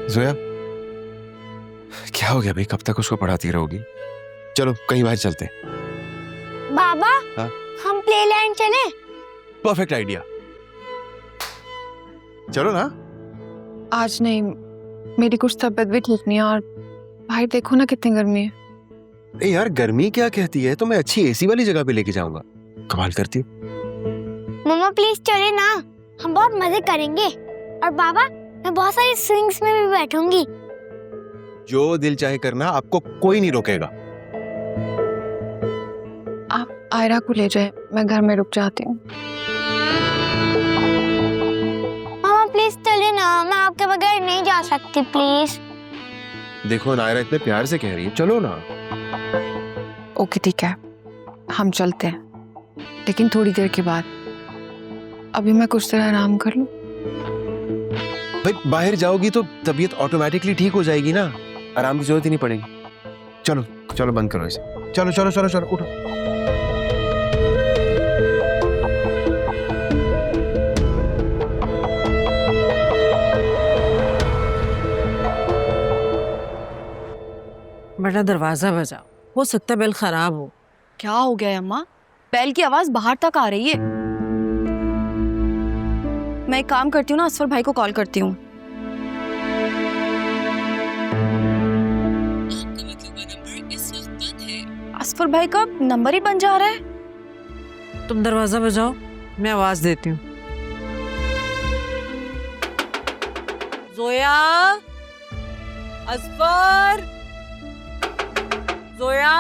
जोया, क्या हो गया भाई? कब तक उसको पढ़ाती रहोगी? चलो कहीं बाहर चलते हैं। बाबा, हाँ? हम प्लेलैंड चले? Perfect idea. चलो ना। आज नहीं, मेरी कुछ तबीयत भी ठीक नहीं है और बाहर देखो ना कितनी गर्मी है। ए यार, गर्मी क्या कहती है? तो मैं अच्छी एसी वाली जगह पे लेके जाऊंगा। कमाल करती हूँ। मम्मा प्लीज चले ना, हम बहुत मजे करेंगे। और बाबा, मैं बहुत सारी स्विंग्स में भी बैठूंगी। जो दिल चाहे करना, आपको कोई नहीं रोकेगा। आप आयरा को ले जाए, मैं घर में रुक जाती हूँ। मम्मा प्लीज चले ना, मैं आपके बगैर नहीं जा सकती प्लीज। देखो नायरा इतने प्यार से कह रही है, चलो ना। ओके ठीक है, हम चलते हैं, लेकिन थोड़ी देर के बाद। अभी मैं कुछ देर आराम कर लूं। भाई बाहर जाओगी तो तबीयत ऑटोमेटिकली ठीक हो जाएगी ना, आराम की जरूरत ही नहीं पड़ेगी। चलो चलो बंद करो इसे। चलो चलो चलो चलो उठो। बेटा दरवाजा बजाओ, हो सकता है बेल खराब हो। क्या हो गया है अम्मा? बैल की आवाज बाहर तक आ रही है। मैं एक काम करती हूँ ना, असफर भाई को कॉल करती हूँ। असफर भाई का नंबर ही बन जा रहा है। तुम दरवाजा बजाओ, मैं आवाज देती हूँ। जोया, असफर, जोया।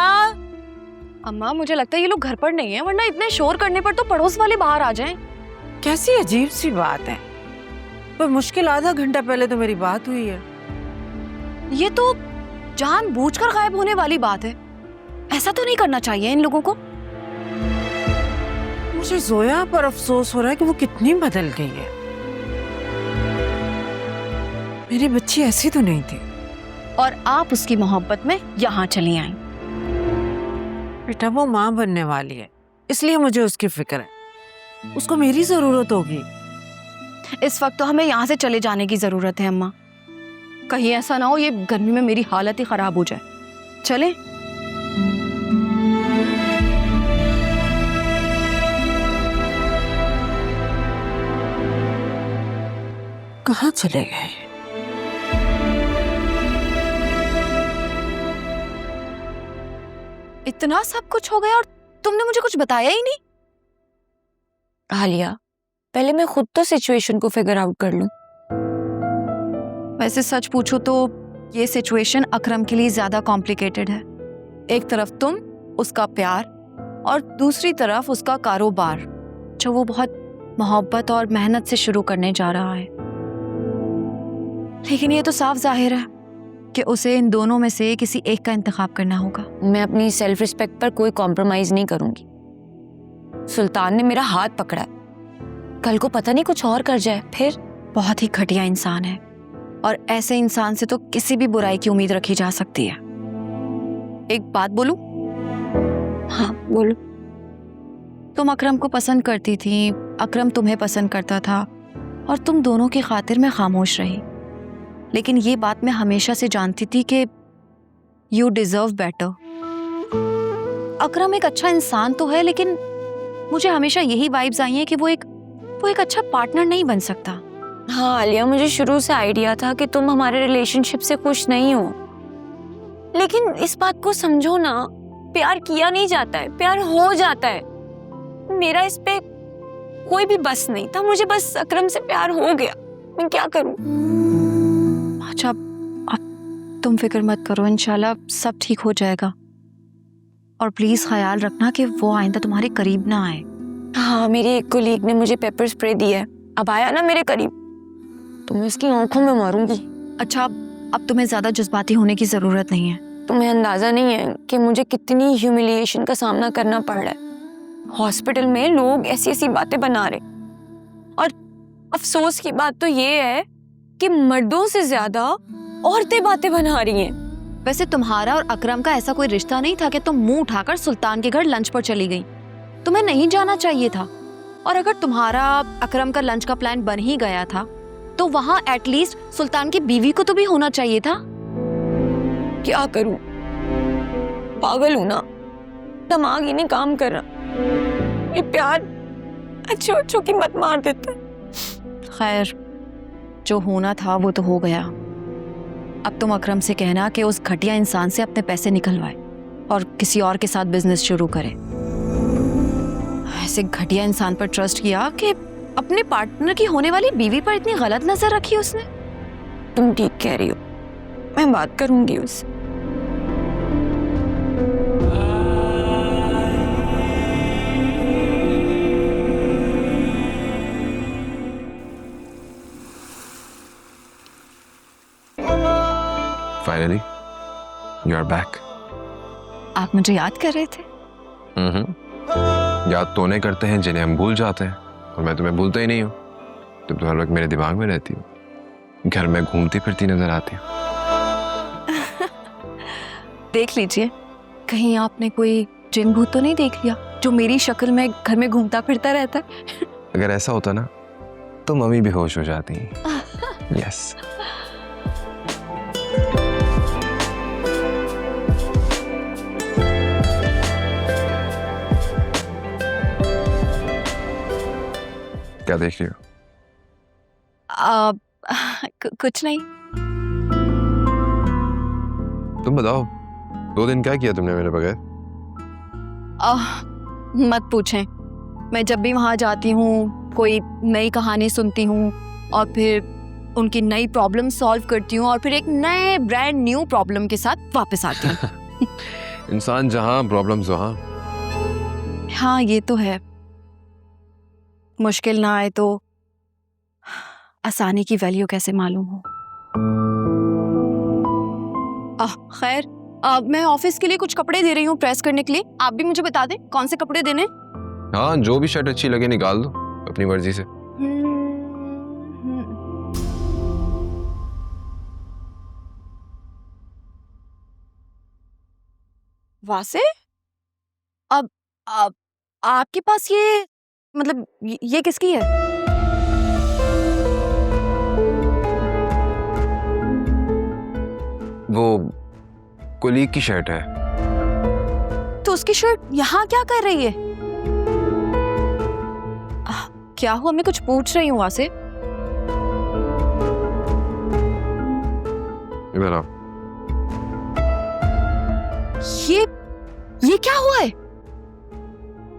अम्मा मुझे लगता है ये लोग घर पर नहीं है, वरना इतने शोर करने पर तो पड़ोस वाले बाहर आ जाएं। कैसी अजीब सी बात है, पर मुश्किल आधा घंटा पहले तो मेरी बात हुई है। ये तो जानबूझकर गायब होने वाली बात है। ऐसा तो नहीं करना चाहिए इन लोगों को। मुझे जोया पर अफसोस हो रहा है कि वो कितनी बदल गई है। मेरी बच्ची ऐसी तो नहीं थी। और आप उसकी मोहब्बत में यहाँ चली आई। बेटा वो माँ बनने वाली है, इसलिए मुझे उसकी फिक्र है। उसको मेरी जरूरत होगी। इस वक्त तो हमें यहाँ से चले जाने की जरूरत है अम्मा। कहीं ऐसा ना हो ये गर्मी में मेरी हालत ही खराब हो जाए। चले? कहाँ चले गए? इतना सब कुछ हो गया और तुमने मुझे कुछ बताया ही नहीं। आलिया, पहले मैं खुद तो सिचुएशन को फिगर आउट कर लूं। वैसे सच पूछो तो ये सिचुएशन अकरम के लिए ज्यादा कॉम्प्लिकेटेड है। एक तरफ तुम, उसका प्यार, और दूसरी तरफ उसका कारोबार, जो वो बहुत मोहब्बत और मेहनत से शुरू करने जा रहा है। लेकिन ये तो साफ जाहिर है कि उसे इन दोनों में से किसी एक का इंतखाब करना होगा। मैं अपनी सेल्फ रिस्पेक्ट पर कोई कॉम्प्रोमाइज नहीं करूंगी। सुल्तान ने मेरा हाथ पकड़ा है, कल को पता नहीं कुछ और कर जाए फिर। बहुत ही घटिया इंसान है और ऐसे इंसान से तो किसी भी बुराई की उम्मीद रखी जा सकती है। एक बात बोलूं? हाँ बोलो। तुम अकरम को पसंद करती थी, अकरम तुम्हें पसंद करता था, और तुम दोनों की खातिर में खामोश रही। लेकिन ये बात मैं हमेशा से जानती थी कि यू डिजर्व बेटर। अकरम एक अच्छा इंसान तो है, लेकिन मुझे हमेशा यही वाइब्स आई हैं कि वो एक अच्छा पार्टनर नहीं बन सकता। हाँ आलिया, मुझे शुरू से आइडिया था कि तुम हमारे रिलेशनशिप से खुश नहीं हो। लेकिन इस बात को समझो ना, प्यार किया नहीं जाता है, प्यार हो जाता है। मेरा इस पे कोई भी बस नहीं था, मुझे बस अकरम से प्यार हो गया। मैं क्या करूं? अच्छा अब तुम फिक्र मत करो, इंशाल्लाह सब ठीक हो जाएगा। और प्लीज ख्याल रखना कि वो आइंदा तुम्हारे करीब ना आए। हाँ, मेरी एक कोलीग ने मुझे पेपर स्प्रे दिया है, अब आया ना मेरे करीब तो मैं उसकी आंखों में मारूंगी। अच्छा अब तुम्हें ज्यादा जज्बाती होने की जरूरत नहीं है। तुम्हें अंदाजा नहीं है कि मुझे कितनी ह्यूमिलिएशन का सामना करना पड़ रहा है। हॉस्पिटल में लोग ऐसी ऐसी बातें बना रहे, और अफसोस की बात तो ये है कि मर्दों से ज्यादा औरतें बातें बना रही हैं। वैसे तुम्हारा और अकरम का ऐसा कोई रिश्ता नहीं था कि तुम मुंह उठाकर सुल्तान के घर लंच पर चली गई। तुम्हें नहीं जाना चाहिए था। और अगर तुम्हारा अकरम का लंच का प्लान बन ही गया था तो वहां एटलीस्ट सुल्तान की बीवी को तो भी होना चाहिए था। क्या करूं, पागल हूं ना, दिमाग ही नहीं काम कर रहा। ये प्यार अच्छे अच्छों की मत मार देता है। खैर, जो होना था वो तो हो गया। अब तुम अकरम से कहना कि उस घटिया इंसान से अपने पैसे निकलवाए और किसी और के साथ बिजनेस शुरू करे। ऐसे घटिया इंसान पर ट्रस्ट किया कि अपने पार्टनर की होने वाली बीवी पर इतनी गलत नजर रखी उसने। तुम ठीक कह रही हो, मैं बात करूंगी उससे। Finally, you are back. आप मुझे याद कर रहे थे? याद तो उन्हें करते हैं जिन्हें हम भूल जाते हैं, और मैं तुम्हें भूलता ही नहीं हूँ। तुम तो हर वक्त मेरे दिमाग में रहती हो, घर में घूमती फिरती नजर आती हो। देख लीजिए, कहीं आपने कोई जिन भूत तो नहीं देख लिया जो मेरी शक्ल में घर में घूमता फिरता रहता है। अगर ऐसा होता ना तो मम्मी भी होश हो जाती। यस। क्या देख रही हो? कुछ नहीं। तुम बताओ, 2 दिन क्या किया तुमने मेरे बगैर? मत पूछें। मैं जब भी वहां जाती हूँ कोई नई कहानी सुनती हूँ और फिर उनकी नई प्रॉब्लम सॉल्व करती हूँ और फिर एक नए ब्रांड न्यू प्रॉब्लम के साथ वापस आती हूँ। इंसान जहां प्रॉब्लम्स वहां। हाँ, ये तो है। मुश्किल ना आए तो आसानी की वैल्यू कैसे मालूम हो। खैर, मैं ऑफिस के लिए कुछ कपड़े दे रही हूँ प्रेस करने के लिए। आप भी मुझे बता दें कौन से कपड़े देने। हाँ, जो भी शर्ट अच्छी लगे निकाल दो अपनी मर्जी से। वासे, अब आपके पास ये मतलब ये किसकी है? वो कोलीग की शर्ट है। तो उसकी शर्ट यहाँ क्या कर रही है? क्या हुआ, मैं कुछ पूछ रही हूँ वासे। ये क्या हुआ है?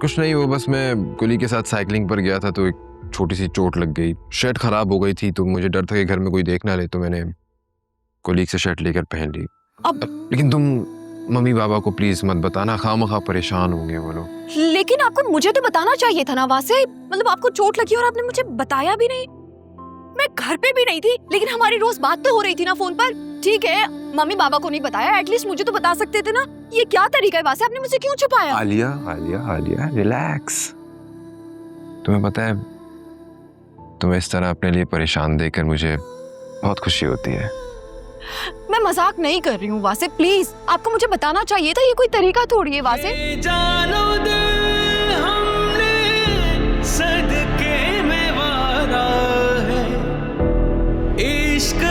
कुछ नहीं, वो बस मैं कुली के साथ साइकिलिंग पर गया था तो एक छोटी सी चोट लग गई। शर्ट खराब हो गई थी तो मुझे डर था कि घर में कोई देख ना ले, तो मैंने कुलीग से शर्ट लेकर पहन ली। लेकिन तुम मम्मी पापा को प्लीज मत बताना, खामखा परेशान होंगे वो लोग। लेकिन आपको मुझे तो बताना चाहिए था ना वासे। मतलब आपको चोट लगी और आपने मुझे बताया भी नहीं। मैं घर पे भी नहीं थी, लेकिन हमारी रोज बात तो हो रही थी ना फोन पर। ठीक है, मम्मी पापा को नहीं बताया, एटलीस्ट मुझे तो बता सकते थे ना। ये क्या तरीका है वासे, आपने मुझे क्यों छुपाया? आलिया रिलैक्स। तुम्हें पता है, तुम्हें इस तरह अपने लिए परेशान देखकर मुझे बहुत खुशी होती है। मैं मजाक नहीं कर रही हूँ वासे, प्लीज आपको मुझे बताना चाहिए था। ये कोई तरीका थोड़ी है वासे। जानो दिल हमने सदके में वारा है, इश्क